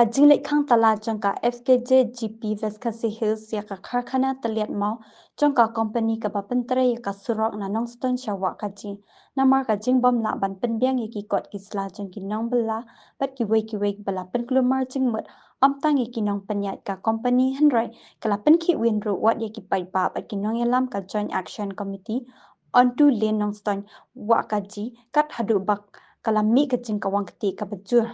ka jinglek khang tala jangka FKJ GP Veskasi Hills ya ka karkhana taliat mau jangka company ka bapentre ya ka surok na nongston shawa ka jing namar ka jing bom la ban penbiang ya ki kot kisla jangki nong bela bat ki wei bela penklumar jingmut amtang ya ki nong penyat ka company henrai kala penki winru wat ya ki pai ba bat ki nong yalam ka joint action committee on to lane nongston wa ka ji kat hadu bak kala mi ka jing ka wang kti ka bajur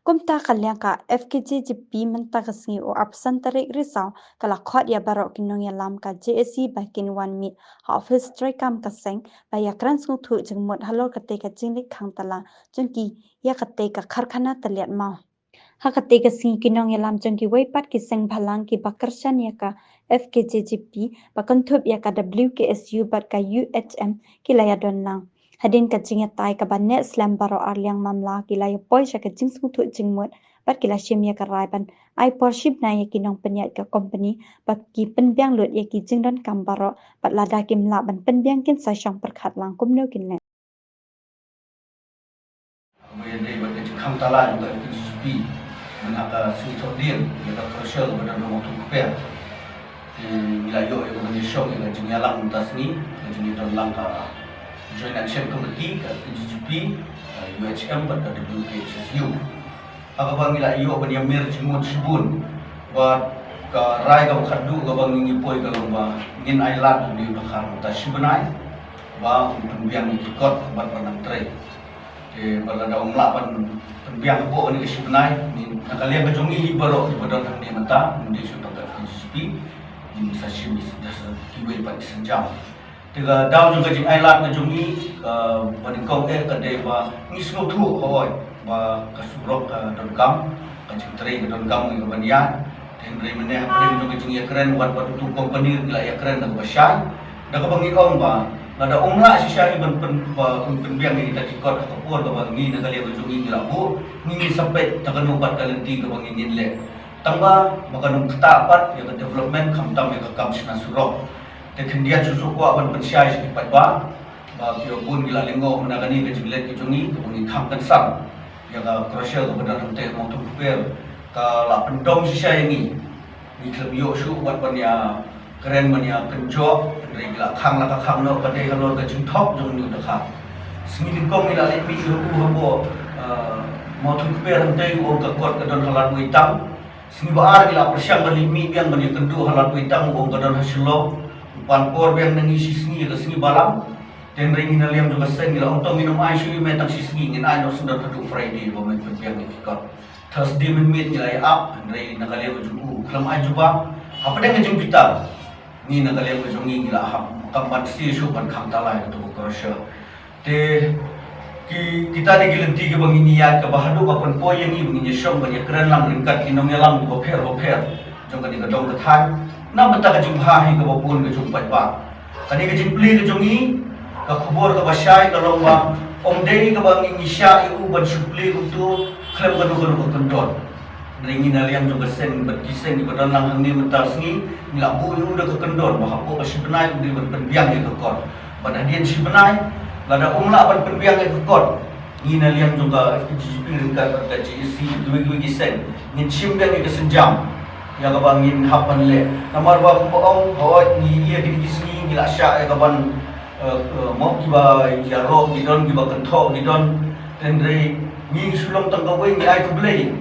Kumta kalyang ka FKJ GP menta kasngi o absan tarik risau kala khot ya barok kinong ya lam ka JSC bakin one meet ha office try kam kaseng ba ya kran sung thu jengmot halor kate ka jinglik khang tala jengki ya kate ka karkhana taliat mau ha kate ka singi kinong ya lam jengki wei pat ki seng bhalang ki bakarshan ya ka FKJ GP bakan thup ya ka WKSU bat ka UHM kilaya don lang Hadin ka jinga tai ka banet slam baro arliang mamla kila ya poi sha ka jing sung thu jingmut bat kila shim ya ka rai ban ai porship na ya kinong penyat ka company bat ki penbiang lut ya ki jingdon kam baro bat lada kim la ban penbiang kin sa shong perkhat lang kum no kin ne Mengenai bagi jengkam talan juga FKGP menaka suatu dia kita crucial pada nomor tu kupir di wilayah yang menyesong yang jenyalang atas ni jenyalang langkah Joint Action Committee ke FKGP UHM pada WKSU agak wilayah yang mir jengmut sebun buat ke rai kau khadu ke bang ngipoi ke lomba ngin ailat di bakar mutas sebenai bang pembiang ikut buat panang trade balada umlapan pembiang bo ni sebenai ni nakalian kejongi ibaro di badan ni mata di sudah ke FKGP di sashimi sudah kiwei pada senjam Tiga daun juga jing ailat kejongi bandingkong kedai ba ni semua tu hoi ba kasurok don kam kajing teri don kam ni kebandian dan dari meneh apa juga jing ya keren buat tu company gila ya keren dan besar dah ke bangi kong ba ada umla si syari penbiang ni kita kikot kapur ke bangi nak kalian kejongi gila bu ni sampai takkan ubat kalian tiga bangi ni le tambah makan ketapat ya development kamtam ya kam sina surok Kemudian susu kuat ban pensyai sekipat ba kio pun gila lengo menagani ke jinglet ke jongi ke bungi kham kan sam ya ka crucial kepada nanti mau tu prepare ka la pendom sisa ini ni klub yo su buat ban ya keren ban ya kenjok dari gila khang la ka khang no ka dei halor ka jing thop jong ni da kham sini kong gila le mi yo ku habo mau tu prepare nanti o ka kot ka don halat uitam sini ba ar gila persyang ban mi biang ban ya kendu halat uitam o ka don haslo Panpor yang nangisi sini ke sini balam dan ringin aliam juga sen gila untuk minum air sui metang si sini ngin air sudah tadu Friday momen penbiang ni fikar Thursday menmit gila ya up ring nakaliam ujung kelam air juga apa dengan jempitan ni nakaliam ujung ni gila ham kampan si supan kham talai itu bukrasya te kita ni gilenti ke bangi niat ke bahadu bapan po yang ni bangi nyesong banyak keren lang ringkat kinong yalam boper jong kani kadong kathan na benta ka jumha hi ka bapun ka jumpat ba kani ka jimpli ka jongi ka khubor ka basyai ka lomba omdei ka bang ingisya iu ban supli untuk klem ka dukan ka kondon ringin aliam jong ka sen bat kisen di badan lang hangni mental singi nila bu iu da ka kondon bahapo ka sibenai di ban penbiang ka kon pada dian sibenai lada umla ban penbiang ka kon ngin aliam jong ka FKGP ringkat ka JSC duwi kisen ngin simbiang ka senjam yang kabangin hapan le namar ba kuong hawat ni ia kini kisni gila sya ya kaban mau kiba ya ro gidon kiba kentho gidon tendre ni sulong tanggawai ni ai kublei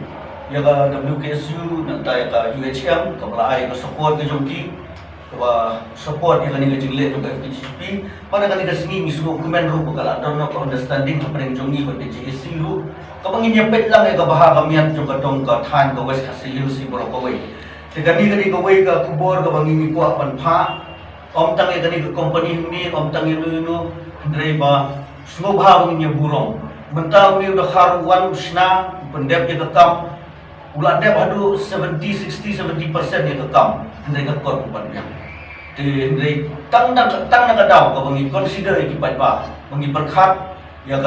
ya ka WKSU nantai ka UHM ka bala ai ka support ke jongki ka support ya kani ka jingle to ka FKGP pada kani ka singi ni sulo kumen ro ka don no understanding ka preng jongi ba JSC ru kabangin ya pet lang ya ka baha kamiat jong ka dong ka than ka west hasil si boro ka wei Tegani kani kawai ka kubor ka bangingi ko apan pa om tangi kani ka company ni om tangi nu ndrei ba smo bha banginya burong mentang ni udah haruan usna pendep ya kam ulat dep adu 70% ya kam ndrei ka kor pan ya te ndrei tang na ka daw ka bangi consider ikipat ba bangi perkhat ya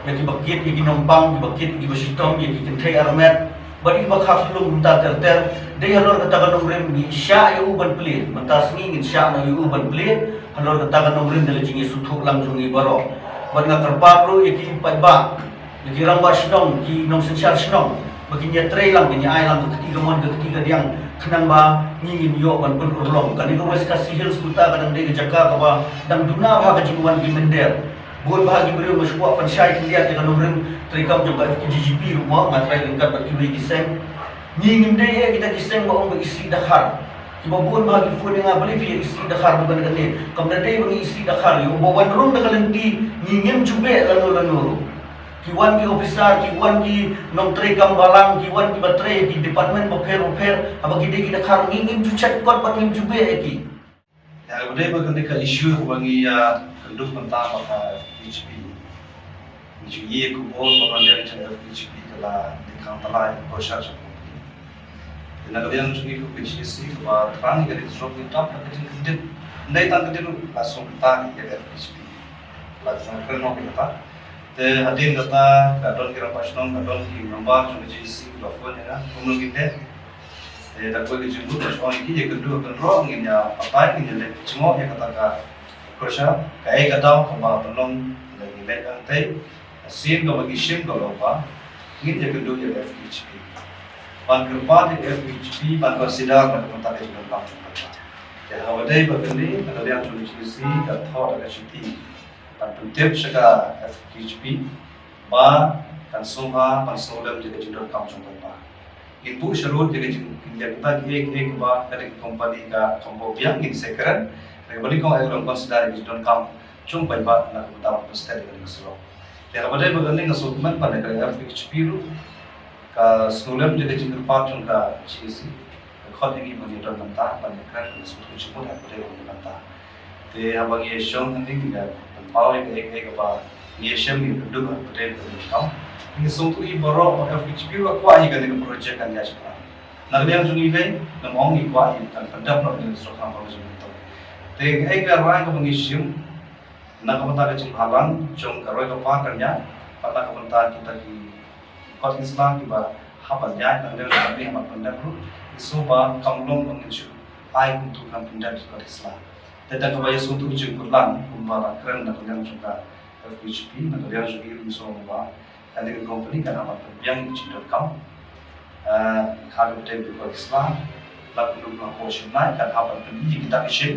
ki bakit ki nombang ki bakit ki basitong ya ki kenthai armet bagi bakal belum minta terter dia halor katakan nomrin ni sya yu ban pelit mentas ni ngin sya na yu ban pelit halor katakan nomrin dele jingi suthuk lang jungi baro ban nga kerpapro yaki padba yaki ramba shnong ki nong sensyar shnong baginya tray lang binya ay lang ketiga yang kenang ba ngingin yo ban pun urlong kan iko wes kasih hills buta kadang de jaka ba dang duna ba ka jiwan gimender buat bahagi beri masuk pan syai lihat kan nurin trikam juga FKGGP rumah matrai lingkar berkiwi kiseng ngingin de kita kiseng ba ong isi dakhar Iba bukan bahagi phone yang beli via isi dakhar bukan kan ni kamna de bang isi dakhar yo bawan rum dakalenti ngingin jube lanu kiwan ki officer kiwan ki nong trikam balang kiwan ki batre ki department bofer abang kita dakhar ngingin ju chat kot bat ngingin jube eki ya udah bagan ka issue bangi ya kenduk mentah maka HP jadi aku mau mengajar cara HP telah dikantara proses dan kalian juga ikut PCC bahwa terang dari drop itu apa kecil ndai tan kecil langsung kita ya HP langsung kena kita te hadin kata kadon kira pasnon kadon ki nomor cuma JC telepon ya umum kita tak boleh dijemput soal ini dia kedua kendrong ini ya apa ini dia semua yang kata kerja kayak kata kalau belum lagi lekan teh sim kalau bagi sim kalau apa ini dia kedua ya FHP pan kerpa di FHP pan konsider pan kontak itu dalam ya awal day begini ada yang cuma sisi dan tahu ada cuti pan tutup sekarang FHP ba kan semua pan solam jadi jodoh kamu contoh itu syarut jadi kita एक बार dari company ka combo biang in second kembali kong ayo consider it don't come chung pai ba na ko ta steady kan so ya kabade bagani na sukman pa na ka FHP ru ka sulam jadi jingur pa chung ka chisi khot ini bagi don manta pa na kan so chung pa kabade bagi manta te abang ye shong ni ya pau ek ba ye shem ni du ba kabade bagi kam ini sungtu i boro FHP ru ko ai kan ni project kan ya cha Nagdiang sunilay na maong ikwain kan pandap na instruction ng pagkasunod. Ting ay karang kapangisyum na kapunta ka ching halang chong karoy ka pa kanya pata kapunta kita di kot Islam kiba haban ya na leo na ni haban pandap ru isu ba kamlong pangisyu ay untuk kan pandap di kot Islam. Teta kabaya suntu ching kurlang kumbara kren na kanyang suka FHP na kanyang sugi isu ba kandikan company kan haban yang ching.com kalau kita berbuat Islam, lalu kita portion naik kan apa yang kita kisah,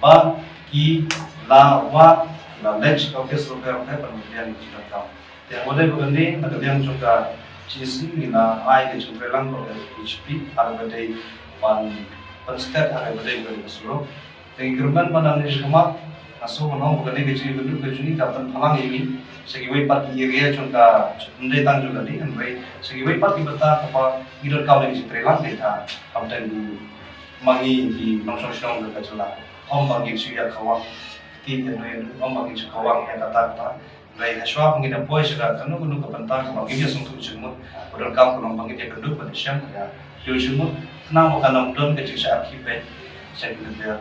bah ki lawa la next oke sebagai penulisan kita tahu. Yang boleh begini, ada yang juga cisi mina ai ke juga lang kalau HP, ada bedai pan step ada bedai bedai seluruh. Yang kerman mana ni semua asal mana begini kecil betul kecil kapan palang ini. Segi way part area juga ndai tang juga ni ndai segi way part ibata apa idor kau lagi sitrelang ni ta kamten di mangi di nongsong song ke jela om bagi suya kawang ti ndai om bagi su kawang ya kata ndai haswa pengida boy sudah kanu kunu ke pentar bagi dia sung tu jemut idor kau kunu bagi dia keduk pada siang ya yo jemut kenang makan nom don ke jisa akibat saya kira